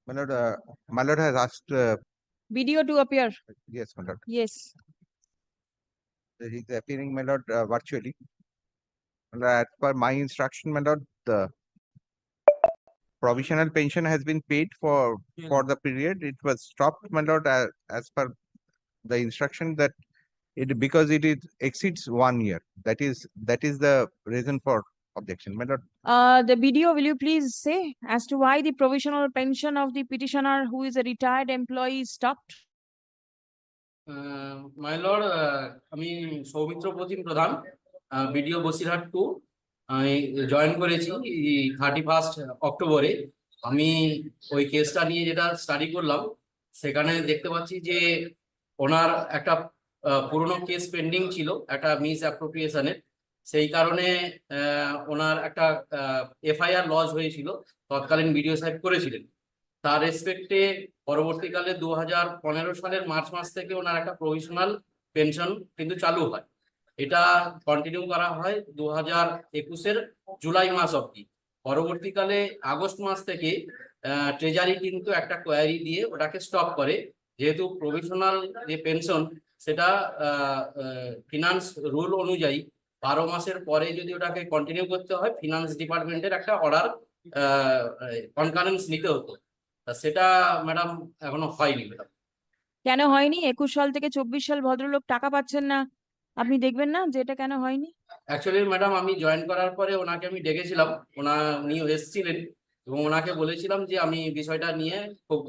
My lord has asked, Video to appear. yes, my lord. Yes. He's appearing, my lord, virtually. My lord, as per my instruction, my lord, the provisional pension has been paid for the period. It was stopped, my lord, as per the instruction that it because it is exceeds 1 year. That is the reason for objection, my lord. The video, will you please say as to why the provisional pension of the petitioner who is a retired employee is stopped? My lord, আমি সৌমিত্র প্রতিম প্রধান, BDO Basirhat 2। আমি join করেছি 31 অক্টোবরে। আমি ওই কেসটা নিয়ে যেটা স্টাডি করলাম, সেখানে দেখতে পাচ্ছি যে ওনার একটা পুরনো কেস পেন্ডিং ছিল একটা মিস অ্যাপ্রোপ্রিয়েশনের। সেই কারণে ওনার একটা এফআইআর লজ হয়েছিল, তৎকালীন বিডিও সাহেব করেছিলেন। তার রেসপেক্টে পরবর্তীকালে 2015 সালের মার্চ মাস থেকে ওনার একটা প্রভিশনাল পেনশন কিন্তু চালু হয়। এটা কন্টিনিউ করা হয় 2021-এর জুলাই মাস অবধি। পরবর্তীকালে আগস্ট মাস থেকে ট্রেজারি কিন্তু একটা কোয়ারি দিয়ে ওটাকে স্টপ করে, যেহেতু প্রভিশনাল যে পেনশন সেটা ফিনান্স রুল অনুযায়ী 12 মাসের পরে যদি ওটাকে কন্টিনিউ করতে হয়, ফিনান্স ডিপার্টমেন্টের একটা অর্ডার কনকারেন্স নিতে হতো। সেটা ম্যাডাম এখনো হয়নি ম্যাডাম। কেন হয়নি? 21 সাল থেকে 24 সাল ভদ্রলোক টাকা পাচ্ছেন না, আপনি দেখবেন না যে এটা কেন হয়নি? অ্যাকচুয়ালি ম্যাডাম, আমি জয়েন করার পরে ওনাকে আমি ডেকেছিলাম, উনিও এসেছিলেন এবং ওনাকে বলেছিলাম যে আমি বিষয়টা নিয়ে খুব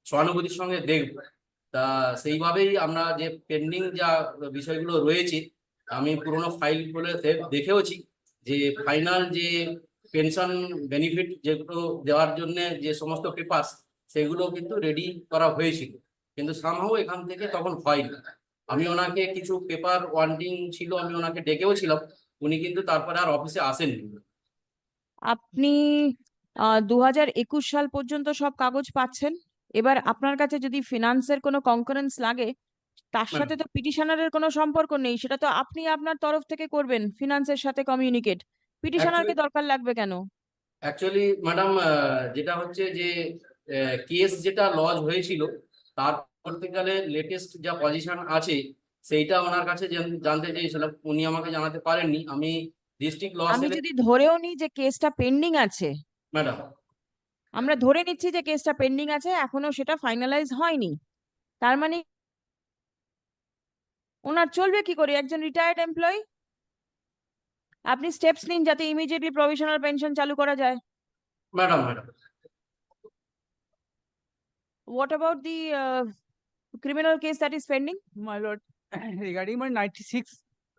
সহানুভূতির সঙ্গে দেখব। তা সেইভাবেই আমরা যে পেন্ডিং যা বিষয়গুলো রয়েছে, আমি পুরোনো ফাইলগুলো দেখেওছি যে ফাইনাল যে পেনশন বেনিফিট যেগুলো দেওয়ার জন্য যে সমস্ত পেপারস, সেগুলো কিন্তু রেডি করা হয়েছিল, কিন্তু সামহাও এখান থেকে তখন হয়নি। আমি ওনাকে কিছু পেপার ওয়ান্টিং ছিল, আমি ওনাকে ডেকেও ছিলাম, উনি কিন্তু তারপরে আর অফিসে আসেননি। আপনি 2021 সাল পর্যন্ত সব কাগজ পাচ্ছেন। এবার আপনার কাছে যদি ফিনান্সের কোনো কনকারেন্স লাগে, তার সাথে তো পিটিশনারের কোনো সম্পর্ক নেই, সেটা তো আপনি আপনার তরফ থেকে করবেন ফিনান্সের সাথে কমিউনিকেট। পিটিশনারকে দরকার লাগবে কেন? অ্যাকচুয়ালি ম্যাডাম, যেটা হচ্ছে যে কেস যেটা লজ হয়েছিল, তার পরবর্তীকালে লেটেস্ট যা পজিশন আছে সেইটা ওনার কাছে জানতে চেয়েছিলাম, উনি আমাকে জানাতে পারেননি। আমি ডিস্ট্রিক্ট ল আমি সেলে যদি ধরেও নিই যে কেসটা পেন্ডিং আছে, ম্যাডাম, আমরা ধরে নিচ্ছি যে কেসটা পেন্ডিং আছে, এখনো সেটা ফাইনালাইজ হয়নি, তার মানে ওনার চলবে কি করে? একজন রিটায়ার্ড এমপ্লয়ি, আপনি স্টেপস নিন যাতে ইমিডিয়েটলি প্রভিশনাল পেনশন চালু করা যায়। Madam madam What about the criminal case that is pending? My lord, regarding my 96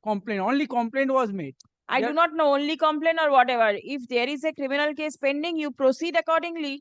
complaint, only complaint was made. I do That- not know, only complaint or whatever. If there is a criminal case pending, you proceed accordingly,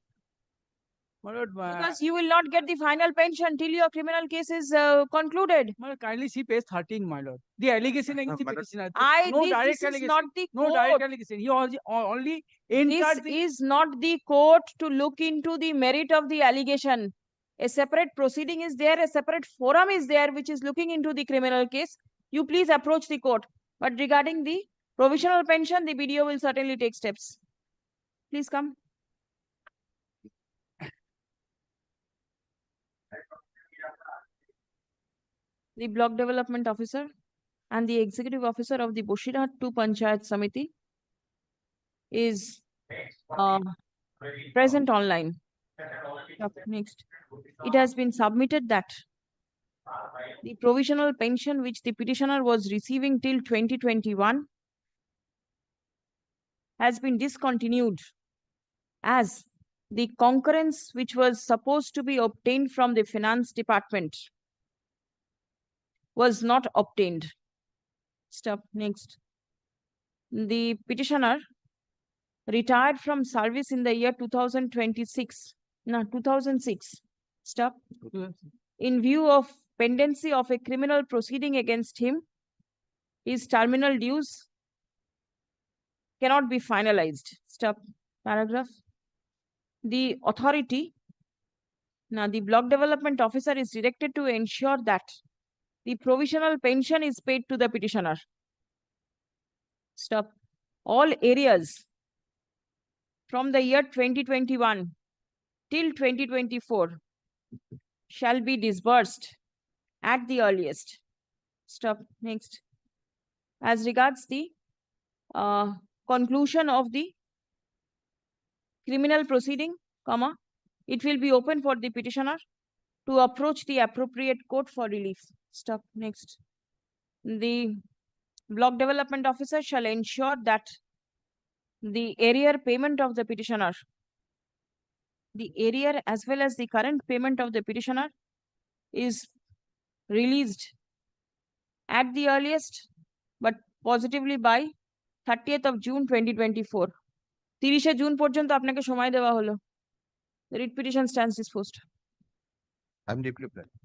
My lord, because you will not get the final pension till your criminal case is concluded. my lord, kindly see page 13, my lord. The allegation against the my lord. petitioner. This No direct is not allegation. the No direct court. allegation. He only This entered the. is not the court to look into the merit of the allegation. A separate proceeding is there, a separate forum is there which is looking into the criminal case. You please approach the court. But regarding the provisional pension, the BDO will certainly take steps. Please come. The block development officer and the executive officer of the Boshirat 2 Panchayat Samiti is present online. Next, it has been submitted that the provisional pension which the petitioner was receiving till 2021 has been discontinued, as the concurrence which was supposed to be obtained from the finance department was not obtained. Stop. Next, the petitioner retired from service in the year 2006. Stop. In view of pendency of a criminal proceeding against him, his terminal dues cannot be finalized. Stop. Paragraph. The authority, now the block development officer is directed to ensure that the provisional pension is paid to the petitioner. Stop. All areas from the year 2021 till 2024 shall be disbursed at the earliest. Stop. Next. As regards the conclusion of the criminal proceeding, comma, it will be open for the petitioner to approach the appropriate court for relief. Stop. Next. The block development officer shall ensure that the arrear payment of the petitioner, the arrear as well as the current payment of the petitioner is released at the earliest, but positively by 30th of June 2024. 30শে June পর্যন্ত আপনাকে সময় দেওয়া হলো। The writ petition stands disposed. I'm deeply pleased.